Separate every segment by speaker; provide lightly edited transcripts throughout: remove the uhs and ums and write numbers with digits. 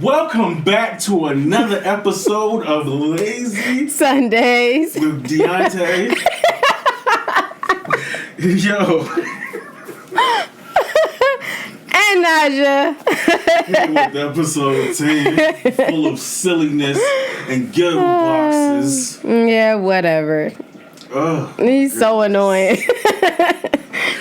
Speaker 1: Welcome back to another episode of Lazy
Speaker 2: Sundays
Speaker 1: with Dionte. Yo.
Speaker 2: And NiJa.
Speaker 1: With episode 10, full of silliness and ghetto boxes.
Speaker 2: Yeah, whatever. He's so annoying.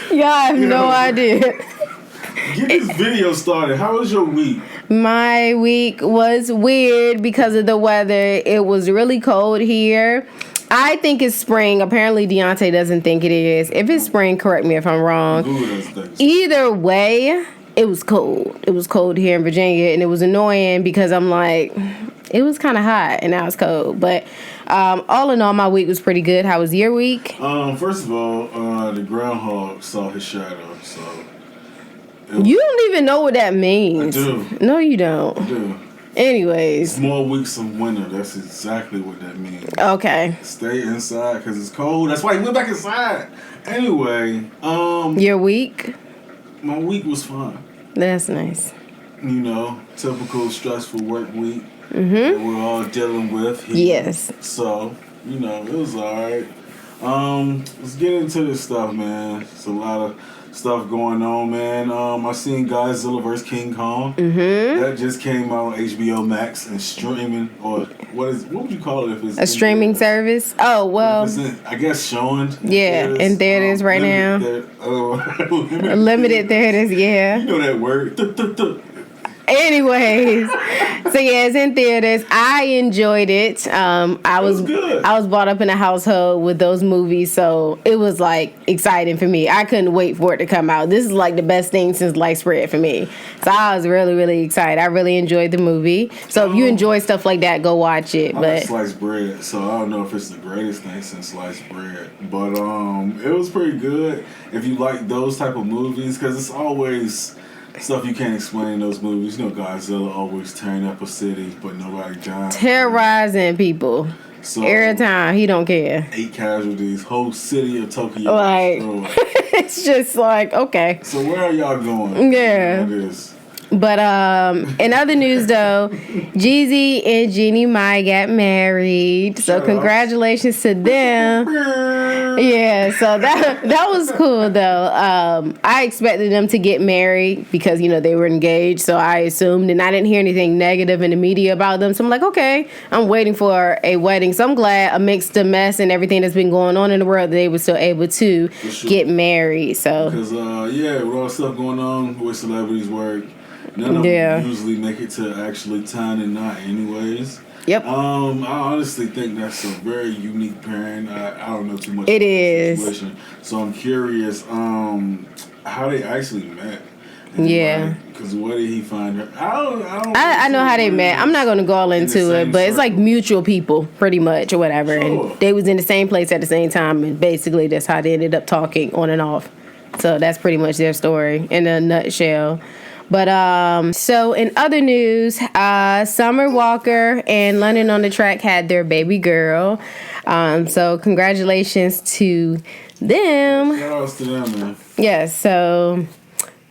Speaker 2: Y'all have no idea.
Speaker 1: Get this video started. How was your week?
Speaker 2: My week was weird because of the weather. It was really cold here. I think it's spring. Apparently, Dionte doesn't think it is. If it's spring, correct me if I'm wrong. Either way, it was cold. It was cold here in Virginia, and it was annoying because I'm like, it was kind of hot, and now it's cold. But all in all, my week was pretty good. How was your week?
Speaker 1: First of all, the groundhog saw his shadow, so...
Speaker 2: You don't even know what that means.
Speaker 1: I do.
Speaker 2: No, you don't.
Speaker 1: I do.
Speaker 2: Anyways.
Speaker 1: More weeks of winter. That's exactly what that means.
Speaker 2: Okay.
Speaker 1: Stay inside because it's cold. That's why you went back inside. Anyway.
Speaker 2: Your week?
Speaker 1: My week was fine.
Speaker 2: That's nice.
Speaker 1: You know, typical stressful work week.
Speaker 2: Mm-hmm.
Speaker 1: That we're all dealing with here.
Speaker 2: Yes.
Speaker 1: So, you know, it was alright. Let's get into this stuff, man. It's a lot of stuff going on, man. I seen Godzilla vs. King Kong.
Speaker 2: Mm-hmm.
Speaker 1: That just came out on HBO Max and streaming, or what would you call it if it's
Speaker 2: a streaming service? Oh, well.
Speaker 1: I guess showing.
Speaker 2: In theaters right now. Limited theaters, yeah.
Speaker 1: You know that word.
Speaker 2: Anyways, so yeah, it's in theaters. I enjoyed it. I was brought up in a household with those movies, so it was like exciting for me. I couldn't wait for it to come out. This is like the best thing since sliced bread for me. So I was really, really excited. I really enjoyed the movie. So if you enjoy stuff like that, go watch it.
Speaker 1: I like sliced bread, so I don't know if it's the greatest thing since sliced bread, but it was pretty good. If you like those type of movies, because it's always stuff you can't explain in those movies. You know, Godzilla always tearing up a city, but nobody dies.
Speaker 2: Terrorizing people. So, every time, he don't care.
Speaker 1: 8 casualties, whole city of Tokyo.
Speaker 2: Like, it's just like, okay.
Speaker 1: So where are y'all going?
Speaker 2: Yeah. But in other news, though, Jeezy and Jeannie Mai got married. So congratulations to them. Yeah, so that was cool, though. I expected them to get married because, you know, they were engaged. So I assumed, and I didn't hear anything negative in the media about them. So I'm like, okay, I'm waiting for a wedding. So I'm glad amidst the mess and everything that's been going on in the world, they were still able to get married. So because,
Speaker 1: with all the stuff going on with celebrities work, none of them usually make it to actually tying a knot anyways.
Speaker 2: Yep.
Speaker 1: I honestly think that's a very unique pairing. I don't know too much
Speaker 2: about
Speaker 1: the situation. So I'm curious how they actually met.
Speaker 2: Yeah.
Speaker 1: Because what did he find her?
Speaker 2: I know how they met. I'm not going to go all into it, but it's like mutual people, pretty much, or whatever. Sure. And they was in the same place at the same time, and basically that's how they ended up talking on and off. So that's pretty much their story in a nutshell. But so in other news, Summer Walker and London on the Track had their baby girl. So congratulations to them.
Speaker 1: Shout outs to them, man.
Speaker 2: Yes, so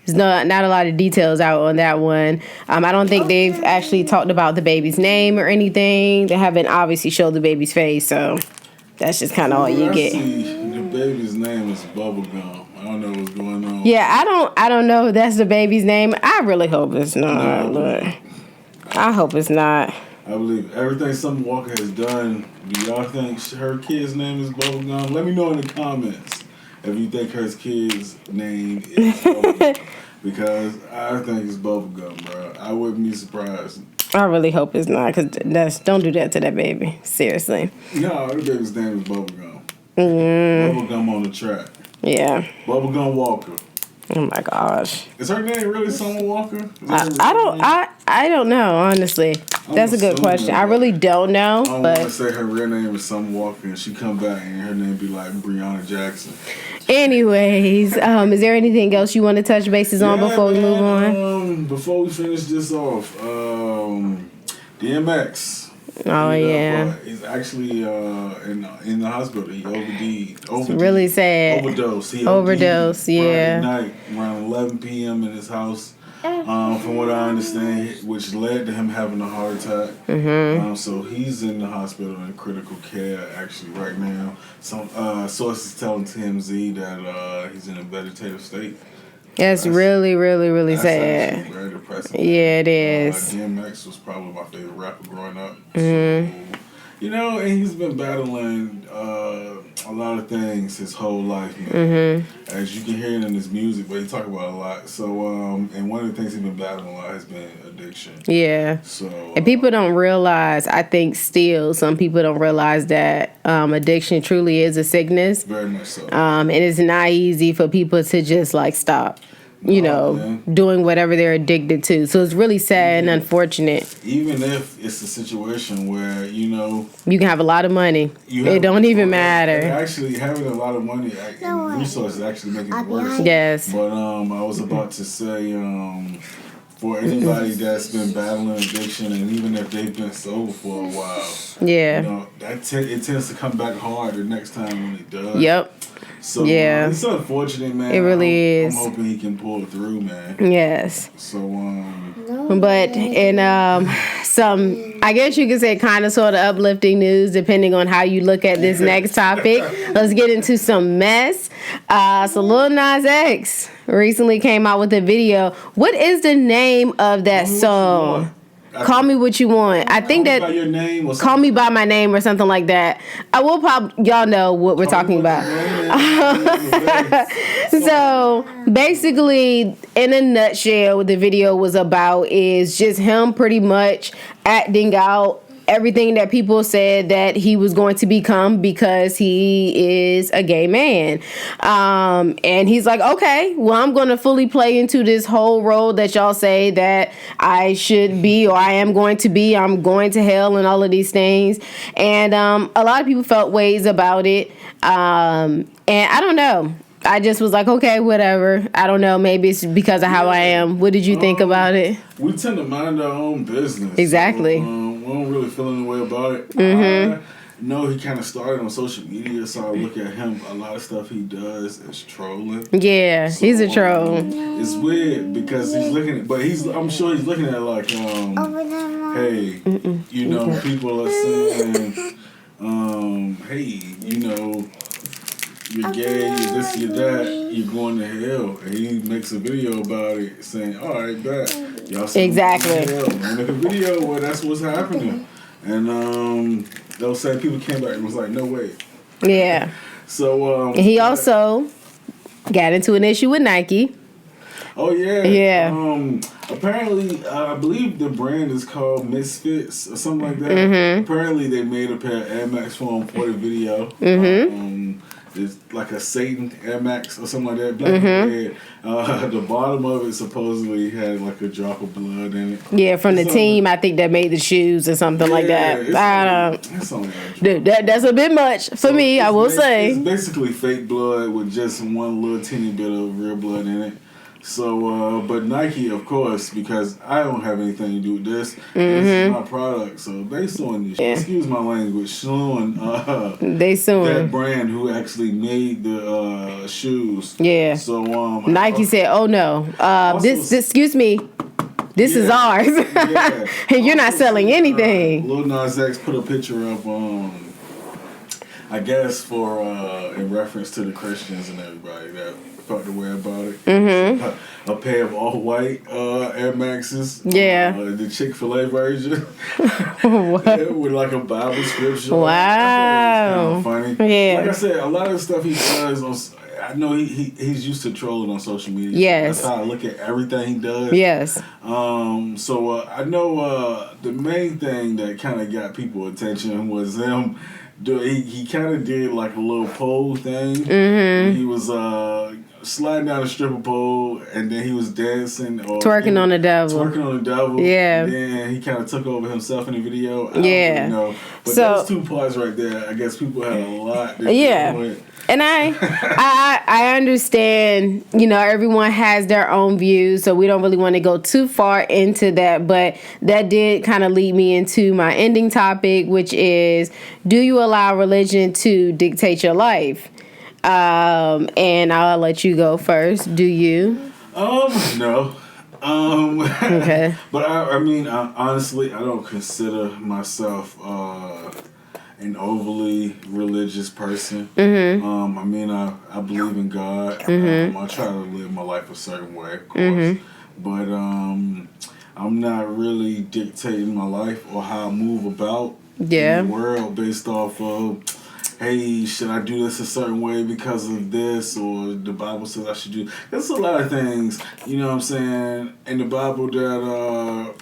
Speaker 2: there's not a lot of details out on that one. I don't think they've actually talked about the baby's name or anything. They haven't obviously showed the baby's face, so that's just kind of all you get.
Speaker 1: The baby's name is Bubblegum. I don't know what's going on.
Speaker 2: Yeah, I don't know if that's the baby's name. I really hope it's not. But I hope it's not.
Speaker 1: I believe everything Summer Walker has done. Do y'all think her kid's name is Bubblegum? Let me know in the comments if you think her kid's name is Bubblegum. Because I think it's Bubblegum, bro. I wouldn't be surprised.
Speaker 2: I really hope it's not, because don't do that to that baby. Seriously.
Speaker 1: No, the baby's name is Bubblegum. Bubblegum on the Track.
Speaker 2: Yeah.
Speaker 1: Bubblegum Walker.
Speaker 2: Oh my gosh.
Speaker 1: Is her name really Summer Walker?
Speaker 2: I don't know, honestly. That's a good question. I really don't know.
Speaker 1: I want to say her real name is Summer Walker and she come back and her name be like Breonna Jackson.
Speaker 2: Anyways, is there anything else you want to touch bases on before we move on?
Speaker 1: Before we finish this off, DMX
Speaker 2: Oh, yeah.
Speaker 1: He's actually in the hospital. He OD'd.
Speaker 2: Really sad.
Speaker 1: Overdose. He
Speaker 2: Overdose,
Speaker 1: OD'd
Speaker 2: yeah.
Speaker 1: Friday night around 11 p.m. in his house. From what I understand, which led to him having a heart attack. So he's in the hospital in critical care actually right now. Some sources telling TMZ that he's in a vegetative state.
Speaker 2: That's really, really, really sad.
Speaker 1: Very depressing.
Speaker 2: Yeah, it is.
Speaker 1: DMX was probably my favorite rapper growing up. So, you know, and he's been battling a lot of things his whole life, man. As you can hear it in his music, but he talk about a lot. So, and one of the things he's been battling a lot has been addiction.
Speaker 2: Yeah.
Speaker 1: So,
Speaker 2: and people don't realize, I think still, some people don't realize that addiction truly is a sickness.
Speaker 1: Very much so.
Speaker 2: And it's not easy for people to just like stop. Doing whatever they're addicted to. So it's really sad and unfortunate.
Speaker 1: Even if it's a situation where, you
Speaker 2: can have a lot of money. It don't even matter.
Speaker 1: Actually, having a lot of money and resources actually making it worse.
Speaker 2: Yes.
Speaker 1: But I was about to say, for anybody that's been battling addiction, and even if they've been sober for a while, it tends to come back hard the next time when it does.
Speaker 2: Yep.
Speaker 1: So it's unfortunate, man.
Speaker 2: It really is.
Speaker 1: I'm hoping he can pull it through, man.
Speaker 2: Yes.
Speaker 1: So
Speaker 2: but in some, I guess you could say kind of sort of uplifting news, depending on how you look at this next topic. Let's get into some mess. So Lil Nas X recently came out with a video. What is the name of that song? Call Me What You Want. I think that
Speaker 1: by your name or
Speaker 2: Call Me By My Name or something like that. I will y'all know what we're talking about. So basically, in a nutshell, what the video was about is just him pretty much acting out everything that people said that he was going to become because he is a gay man. And he's like, okay, well, I'm going to fully play into this whole role that y'all say that I should be or I am going to be. I'm going to hell and all of these things. And a lot of people felt ways about it. And I don't know. I just was like, okay, whatever. I don't know. Maybe it's because of how I am. What did you think about it?
Speaker 1: We tend to mind our own business.
Speaker 2: Exactly.
Speaker 1: So, we don't really feel any way about it. I know he kind of started on social media, so I look at him. A lot of stuff he does is trolling.
Speaker 2: Yeah, so, he's a troll.
Speaker 1: It's weird because he's looking at, but I'm sure he's looking at like, hey, people are saying, hey, you're gay, you're this, you're that, you're going to hell. And he makes a video about it saying, all right, bet. Y'all see
Speaker 2: exactly.
Speaker 1: And make a video where that's what's happening. And those same people came back and was like, no way.
Speaker 2: Yeah.
Speaker 1: So
Speaker 2: he also got into an issue with Nike.
Speaker 1: Oh, yeah.
Speaker 2: Yeah.
Speaker 1: Apparently, I believe the brand is called Misfits or something like that. Apparently, they made a pair of Air Max for him for the video. It's like a Satan Air Max or something like that. Black and red. The bottom of it supposedly had like a drop of blood in it.
Speaker 2: Yeah, from the team, I think that made the shoes or something like that. That's a bit much for me, I will say.
Speaker 1: It's basically fake blood with just one little teeny bit of real blood in it. So, but Nike, of course, because I don't have anything to do with this. This is my product, so they suing this. Excuse my language, suing.
Speaker 2: They suing
Speaker 1: that brand who actually made the shoes.
Speaker 2: Yeah.
Speaker 1: So
Speaker 2: Nike said, "Oh no, this excuse me, this is ours, and you're not selling anything."
Speaker 1: Lil Nas X put a picture up I guess for in reference to the Christians and everybody that felt the way about it. A pair of all white Air Maxes.
Speaker 2: Yeah.
Speaker 1: The Chick-fil-A version. With like a Bible scripture.
Speaker 2: Wow.
Speaker 1: Kind of funny.
Speaker 2: Yeah.
Speaker 1: Like I said, a lot of the stuff he does I know he's used to trolling on social media.
Speaker 2: Yes.
Speaker 1: That's how I look at everything he does.
Speaker 2: Yes.
Speaker 1: So I know the main thing that kind of got people attention was him. He kind of did like a little pole thing. He was sliding down a stripper pole, and then he was dancing or
Speaker 2: twerking on the devil.
Speaker 1: Twerking on the devil.
Speaker 2: Yeah.
Speaker 1: And then he kind of took over himself in the video. I don't
Speaker 2: Yeah.
Speaker 1: really know. But
Speaker 2: So-
Speaker 1: those two parts right there, I guess people had a lot.
Speaker 2: Yeah. And I understand, everyone has their own views, so we don't really want to go too far into that. But that did kind of lead me into my ending topic, which is, do you allow religion to dictate your life? And I'll let you go first. Do you?
Speaker 1: No.
Speaker 2: Okay.
Speaker 1: But I mean, honestly, I don't consider myself an overly religious person.
Speaker 2: Mm-hmm.
Speaker 1: I mean, I believe in God.
Speaker 2: Mm-hmm.
Speaker 1: I try to live my life a certain way, of course.
Speaker 2: Mm-hmm.
Speaker 1: But I'm not really dictating my life or how I move about in the world based off of, hey, should I do this a certain way because of this, or the Bible says I should do. There's a lot of things, you know what I'm saying, in the Bible that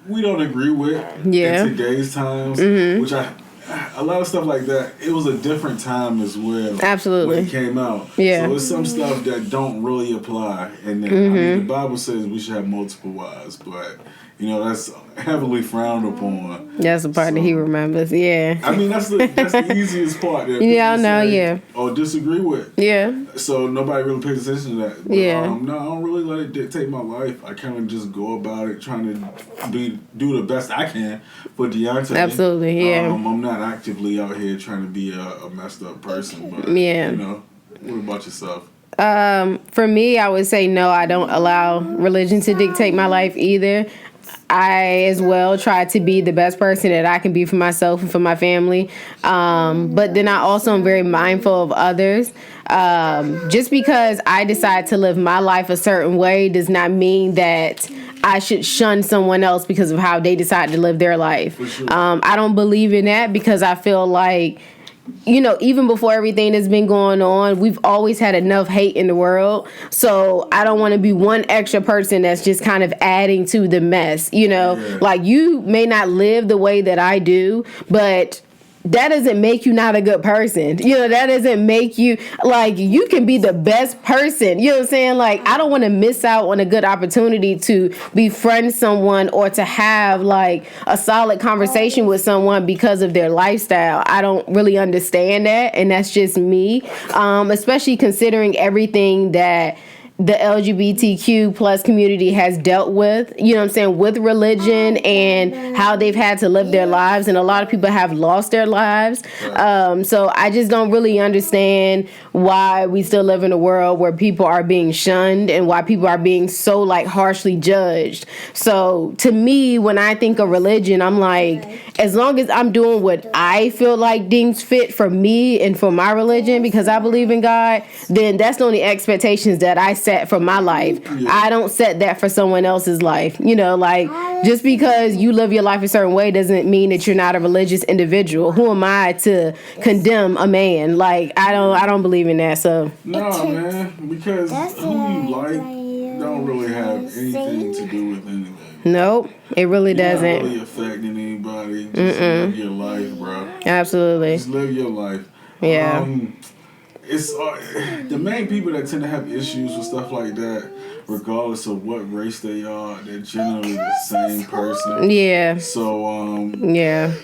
Speaker 1: we don't agree with in today's times, which a lot of stuff like that, it was a different time as well.
Speaker 2: Absolutely.
Speaker 1: When it came out.
Speaker 2: Yeah.
Speaker 1: So it's some stuff that don't really apply. And then, I mean, the Bible says we should have multiple wives, but, that's heavily frowned upon.
Speaker 2: That's the part that he remembers, yeah.
Speaker 1: I mean, that's the easiest part that or disagree with.
Speaker 2: Yeah.
Speaker 1: So nobody really pays attention to that. But,
Speaker 2: Yeah.
Speaker 1: No, I don't really let it dictate my life. I kind of just go about it trying to do the best I can for Dionte.
Speaker 2: Absolutely, yeah.
Speaker 1: I'm not actively out here trying to be a messed up person. But, what about yourself?
Speaker 2: For me, I would say no, I don't allow religion to dictate my life either. I as well try to be the best person that I can be for myself and for my family. But then I also am very mindful of others. Just because I decide to live my life a certain way does not mean that I should shun someone else because of how they decide to live their life.
Speaker 1: Sure.
Speaker 2: I don't believe in that because I feel like, even before everything that's been going on, we've always had enough hate in the world. So I don't want to be one extra person that's just kind of adding to the mess. Like, you may not live the way that I do, but that doesn't make you not a good person. That doesn't make you, like, you can be the best person. You know what I'm saying? Like, I don't want to miss out on a good opportunity to befriend someone or to have, like, a solid conversation with someone because of their lifestyle. I don't really understand that, and that's just me. Especially considering everything that the LGBTQ plus community has dealt with, with religion and how they've had to live their lives. And a lot of people have lost their lives. So I just don't really understand why we still live in a world where people are being shunned and why people are being so, like, harshly judged. So to me, when I think of religion, I'm like, as long as I'm doing what I feel like deems fit for me and for my religion, because I believe in God, then that's the only expectations that I set for my life. Yeah. I don't set that for someone else's life. Just because you live your life a certain way doesn't mean that you're not a religious individual. Who am I to condemn a man? Like, I don't believe in that. So
Speaker 1: no, man, because who you like don't really have anything to do with anything.
Speaker 2: Nope, it really doesn't.
Speaker 1: Not really affecting anybody. Just live your life, bro.
Speaker 2: Absolutely.
Speaker 1: Just live your life.
Speaker 2: Yeah.
Speaker 1: It's the main people that tend to have issues with stuff like that, regardless of what race they are, they're generally the same person.
Speaker 2: Yeah.
Speaker 1: So
Speaker 2: yeah.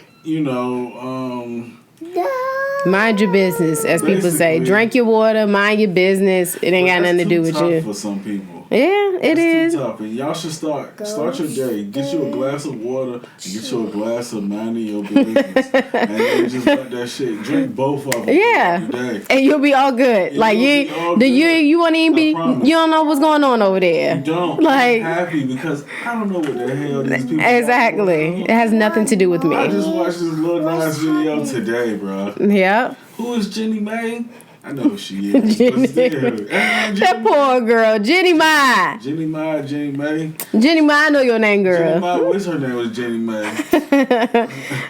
Speaker 2: Mind your business, as people say. Drink your water, mind your business. It ain't got nothing to do with you.
Speaker 1: For some people.
Speaker 2: Yeah, it is.
Speaker 1: Too tough. And y'all should start your day. Get you a glass of water and get you a glass of minding your business. And then just let that shit. Drink both of them.
Speaker 2: Yeah. And you'll be all good.
Speaker 1: Yeah,
Speaker 2: like you won't even be. You don't know what's going on over there.
Speaker 1: You don't.
Speaker 2: Like,
Speaker 1: I'm happy because I don't know what the hell these people.
Speaker 2: Exactly. It has nothing to do with me.
Speaker 1: I just watched this Lil Nas video today, bro.
Speaker 2: Yeah.
Speaker 1: Who is Jeannie Mai? I know who she is.
Speaker 2: That poor girl, Jeannie Mai.
Speaker 1: Jeannie Mai.
Speaker 2: Jeannie Mai, I know your name, girl.
Speaker 1: Jeannie Mai, what's her name? Was Jeannie Mai.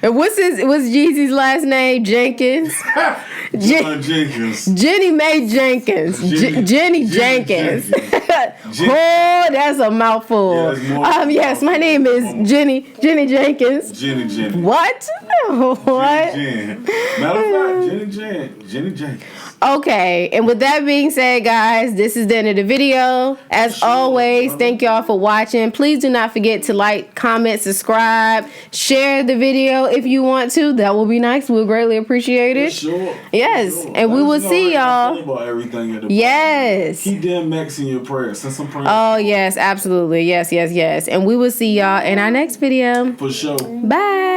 Speaker 2: What's Jeezy's last name? Jenkins.
Speaker 1: John Jenkins.
Speaker 2: Jenny Mae Jenkins. Jenny Jenkins. Oh, that's a mouthful. Yes, my name is Jenny Jenkins.
Speaker 1: Jenny.
Speaker 2: What? What?
Speaker 1: Matter of fact, Jenny Jenkins.
Speaker 2: Okay, and with that being said, guys, this is the end of the video. As always, thank y'all for watching. Please do not forget to like, comment, subscribe, share the video if you want to. That will be nice. We'll greatly appreciate it.
Speaker 1: Sure.
Speaker 2: Yes, and we will see y'all.
Speaker 1: About everything at the
Speaker 2: yes.
Speaker 1: Keep DMX in your prayers. Send some prayers.
Speaker 2: Oh, yes, absolutely. Yes. And we will see y'all in our next video.
Speaker 1: For sure.
Speaker 2: Bye.